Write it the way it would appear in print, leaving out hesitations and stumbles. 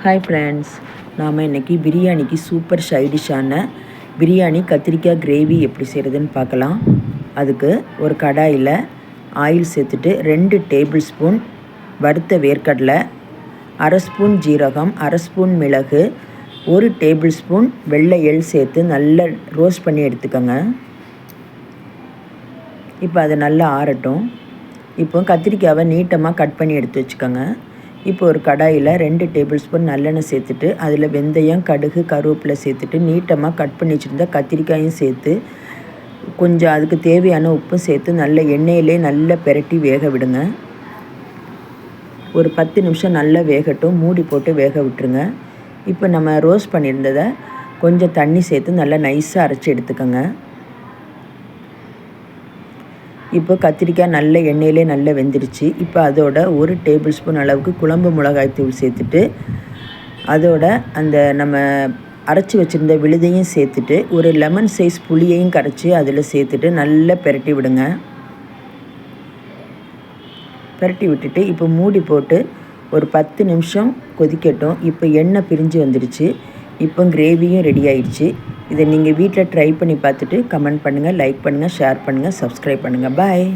Hi friends, நாம் இன்றைக்கி பிரியாணிக்கு சூப்பர் சைடிஷான பிரியாணி கத்திரிக்காய் கிரேவி எப்படி செய்கிறதுன்னு பார்க்கலாம். அதுக்கு ஒரு கடாயில் ஆயில் சேர்த்துட்டு 2 டேபிள் ஸ்பூன் வறுத்த வேர்க்கடலை, 1/2 ஸ்பூன் ஜீரகம், 1/2 ஸ்பூன் மிளகு, 1 டேபிள் ஸ்பூன் வெள்ளை எள் சேர்த்து நல்லா ரோஸ்ட் பண்ணி எடுத்துக்கோங்க. இப்போ அது நல்லா ஆறட்டும். இப்போ கத்திரிக்காவை நீட்டமாக கட் பண்ணி எடுத்து வச்சுக்கோங்க. இப்போ ஒரு கடாயில் 2 டேபிள் ஸ்பூன் நல்லெண்ணெய் சேர்த்துட்டு அதில் வெந்தயம், கடுகு, கருவேப்பிலை சேர்த்துட்டு நீட்டமாக கட் பண்ணி வச்சுருந்தா கத்திரிக்காயும் சேர்த்து கொஞ்சம் அதுக்கு தேவையான உப்பும் சேர்த்து நல்ல எண்ணெயிலே நல்லா பெரட்டி வேக விடுங்க. ஒரு 10 நிமிஷம் நல்லா வேகட்டும். மூடி போட்டு வேக விட்டுருங்க. இப்போ நம்ம ரோஸ்ட் பண்ணியிருந்ததை கொஞ்சம் தண்ணி சேர்த்து நல்லா நைஸாக அரைச்சி எடுத்துக்கோங்க. இப்போ கத்திரிக்காய் நல்ல எண்ணெயிலே நல்லா வெந்துடுச்சு. இப்போ அதோட 1 டேபிள் ஸ்பூன் அளவுக்கு குழம்பு மிளகாய் தூள் சேர்த்துட்டு அதோட அந்த நம்ம அரைச்சி வச்சுருந்த விழுதையும் சேர்த்துட்டு ஒரு லெமன் சைஸ் புளியையும் கரைச்சி அதில் சேர்த்துட்டு நல்லா பெரட்டி விடுங்க. பெரட்டி விட்டுட்டு இப்போ மூடி போட்டு ஒரு 10 நிமிஷம் கொதிக்கட்டும். இப்போ எண்ணெய் பிரிஞ்சு வந்துடுச்சு. இப்போ கிரேவியும் ரெடி ஆயிடுச்சு. இதை நீங்கள் வீட்டில் ட்ரை பண்ணி பார்த்துட்டு கமெண்ட் பண்ணுங்கள், லைக் பண்ணுங்கள், ஷேர் பண்ணுங்கள், சப்ஸ்கிரைப் பண்ணுங்கள். பாய்.